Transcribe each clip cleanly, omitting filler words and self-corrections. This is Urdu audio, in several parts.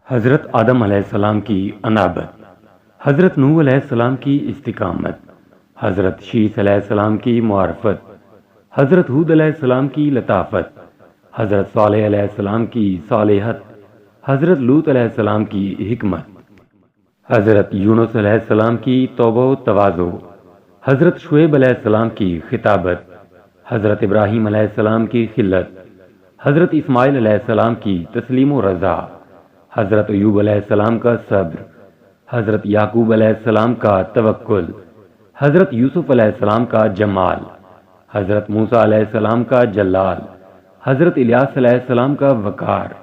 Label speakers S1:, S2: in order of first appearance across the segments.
S1: حضرت آدم علیہ السلام کی انابت، حضرت نوح علیہ السلام کی استقامت، حضرت شیث علیہ السلام کی معرفت، حضرت ہود علیہ السلام کی لطافت، حضرت صالح علیہ السلام کی صالحت، حضرت لوط علیہ السلام کی حکمت، حضرت یونس علیہ السلام کی توبہ و تواضع، حضرت شعیب علیہ السلام کی خطابت، حضرت ابراہیم علیہ السلام کی خلت، حضرت اسماعیل علیہ السلام کی تسلیم و رضا، حضرت ایوب علیہ السلام کا صبر، حضرت یعقوب علیہ السلام کا توکل، حضرت یوسف علیہ السلام کا جمال، حضرت موسیٰ علیہ السلام کا جلال، حضرت الیاس علیہ السلام کا وقار،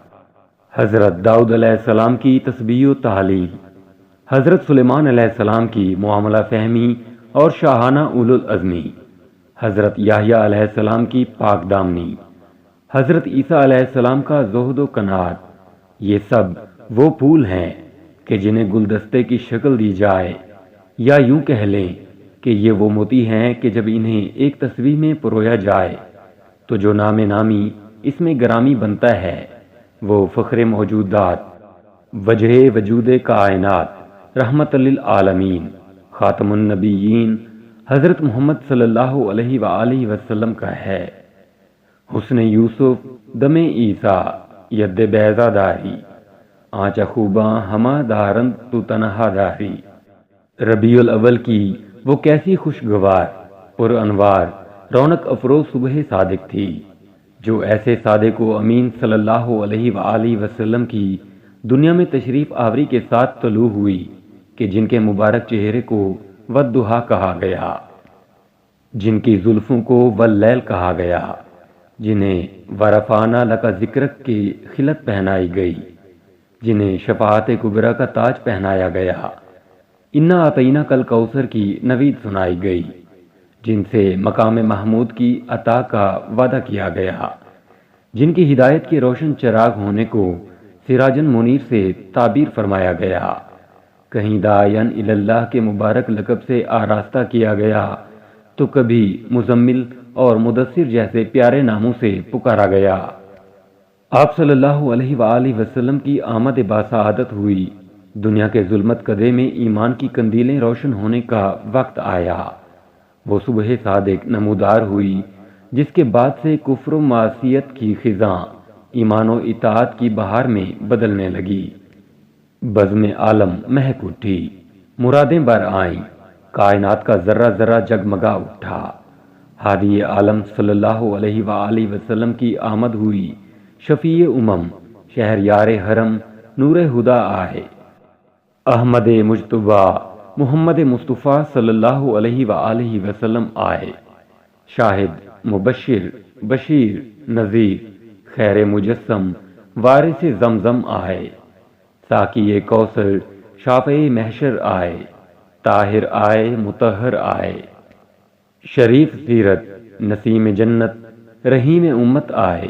S1: حضرت داؤد علیہ السلام کی تسبیح و تحلیل، حضرت سلیمان علیہ السلام کی معاملہ فہمی اور شاہانہ اولو العزمی، حضرت یحییٰ علیہ السلام کی پاک دامنی، حضرت عیسیٰ علیہ السلام کا زہد و قناعت۔ یہ سب وہ پھول ہیں کہ جنہیں گلدستے کی شکل دی جائے، یا یوں کہہ لیں کہ یہ وہ موتی ہیں کہ جب انہیں ایک تصویر میں پرویا جائے تو جو نام نامی اس میں گرامی بنتا ہے وہ فخر موجودات، وجہ وجود کائنات، رحمت للعالمین، خاتم النبیین حضرت محمد صلی اللہ علیہ وآلہ وسلم کا ہے۔ حسن یوسف دم عیسیٰ ید بیضا داری، آنچ خوباں ہما دارن تو تنہا داری۔ ربیع الاول کی وہ کیسی خوشگوار پر انوار رونق افروز صبح صادق تھی جو ایسے صادق و امین صلی اللہ علیہ وآلہ وسلم کی دنیا میں تشریف آوری کے ساتھ طلوع ہوئی کہ جن کے مبارک چہرے کو والضحیٰ کہا گیا، جن کی زلفوں کو واللیل کہا گیا، جنہیں ورفعنا لک ذکرک کی خلت پہنائی گئی، جنہیں شفاعت کبریٰ کا تاج پہنایا گیا، انا اعطیناک الکوثر کی نوید سنائی گئی، جن سے مقام محمود کی عطا کا وعدہ کیا گیا، جن کی ہدایت کے روشن چراغ ہونے کو سراجن منیر سے تعبیر فرمایا گیا، کہیں داعین الی اللہ کے مبارک لقب سے آراستہ کیا گیا تو کبھی مزمل اور مدثر جیسے پیارے ناموں سے پکارا گیا۔ آپ صلی اللہ علیہ وآلہ وسلم کی آمد باسعادت ہوئی، دنیا کے ظلمت کدے میں ایمان کی قندیلیں روشن ہونے کا وقت آیا، وہ صبح صادق نمودار ہوئی جس کے بعد سے کفر و معصیت کی خزاں ایمان و اطاعت کی بہار میں بدلنے لگی، بزم عالم مہک اٹھی، مرادیں بر آئیں، کائنات کا ذرہ ذرہ جگمگا اٹھا، ہادی عالم صلی اللہ علیہ وآلہ وسلم کی آمد ہوئی، شفیع امم شہر یار حرم نور ہدا آئے، احمد مجتبیٰ محمد مصطفیٰ صلی اللہ علیہ وآلہ وسلم آئے، شاہد مبشر بشیر نذیر خیر مجسم وارث زمزم آئے، ساقی کوثر شافع محشر آئے، طاہر آئے مطہر آئے، شریف سیرت نسیم جنت رحیم امت آئے،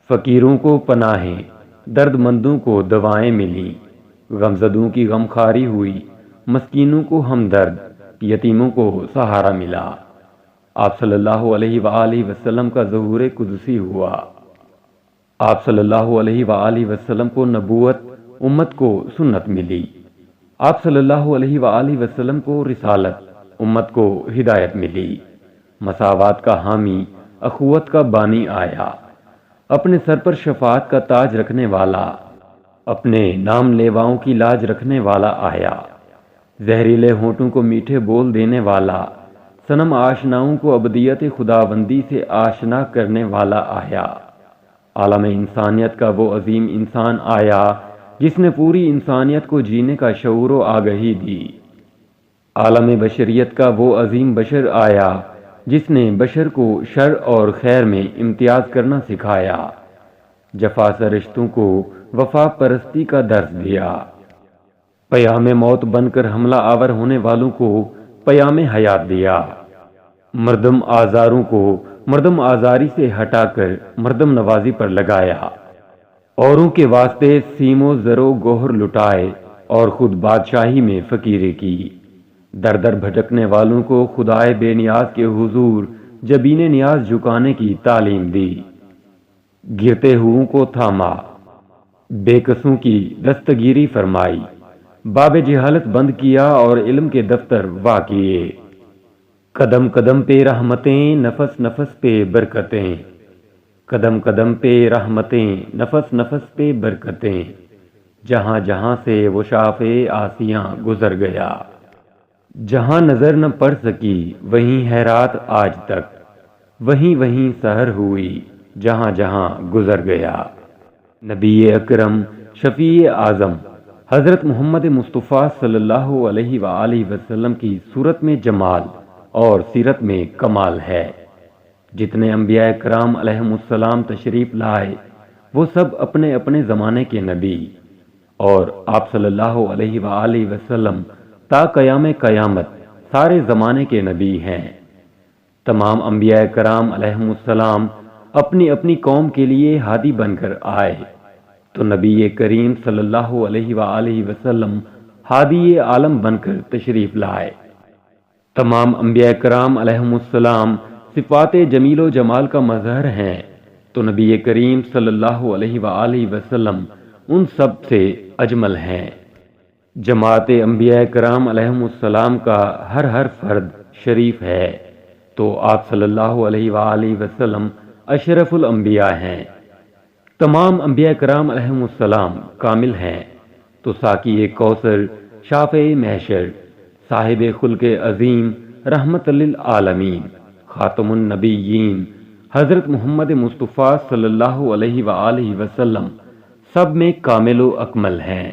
S1: فقیروں کو پناہیں درد مندوں کو دوائیں ملیں، غمزدوں کی غمخواری ہوئی، مسکینوں کو ہمدرد، یتیموں کو سہارا ملا، آپ صلی اللہ علیہ وآلہ وسلم کا ظہور قدسی ہوا، آپ صلی اللہ علیہ وآلہ وسلم کو نبوت، امت کو سنت ملی، آپ صلی اللہ علیہ وآلہ وسلم کو رسالت، امت کو ہدایت ملی، مساوات کا حامی، اخوت کا بانی آیا، اپنے سر پر شفاعت کا تاج رکھنے والا، اپنے نام لیواؤں کی لاج رکھنے والا آیا، زہریلے ہونٹوں کو میٹھے بول دینے والا، صنم آشناؤں کو ابدیت خداوندی سے آشنا کرنے والا آیا، عالم انسانیت کا وہ عظیم انسان آیا جس نے پوری انسانیت کو جینے کا شعور و آگہی دی، عالم بشریت کا وہ عظیم بشر آیا جس نے بشر کو شر اور خیر میں امتیاز کرنا سکھایا، جفا سرشتوں کو وفا پرستی کا درس دیا، پیام موت بن کر حملہ آور ہونے والوں کو پیام حیات دیا، مردم آزاروں کو مردم آزاری سے ہٹا کر مردم نوازی پر لگایا، اوروں کے واسطے سیم و زر و گوہر لٹائے اور خود بادشاہی میں فقیری کی، در در بھٹکنے والوں کو خدائے بے نیاز کے حضور جبین نیاز جھکانے کی تعلیم دی، گرتے ہوئوں کو تھاما، بے کسوں کی دستگیری فرمائی، باب جہالت بند کیا اور علم کے دفتر وا کیے۔ قدم قدم پہ رحمتیں، نفس نفس پہ برکتیں، قدم قدم پہ رحمتیں، نفس نفس پہ برکتیں، جہاں جہاں سے وہ شاف آسیاں گزر گیا۔ جہاں نظر نہ پڑ سکی وہیں ہے رات آج تک، وہیں وہیں سحر ہوئی جہاں جہاں گزر گیا۔ نبی اکرم شفیع اعظم حضرت محمد مصطفیٰ صلی اللہ علیہ وآلہ وسلم کی صورت میں جمال اور سیرت میں کمال ہے۔ جتنے انبیاء کرام علیہم السلام تشریف لائے وہ سب اپنے اپنے زمانے کے نبی، اور آپ صلی اللہ علیہ وآلہ وسلم تا قیام قیامت سارے زمانے کے نبی ہیں۔ تمام انبیاء کرام علیہم السلام اپنی اپنی قوم کے لیے ہادی بن کر آئے، تو نبی کریم صلی اللہ علیہ وآلہ وسلم ہادی عالم بن کر تشریف لائے۔ تمام انبیاء کرام علیہم السلام صفات جمیل و جمال کا مظہر ہیں، تو نبی کریم صلی اللہ علیہ وآلہ وسلم ان سب سے اجمل ہیں۔ جماعت انبیاء کرام علیہم السلام کا ہر فرد شریف ہے، تو آپ صلی اللہ علیہ وآلہ وسلم اشرف الانبیاء ہیں۔ تمام انبیاء کرام علیہم السلام کامل ہیں، تو ساقی کوثر، شافع محشر، صاحب خلق عظیم، رحمت للعالمین، خاتم النبیین حضرت محمد مصطفیٰ صلی اللہ علیہ وآلہ وسلم سب میں کامل و اکمل ہیں۔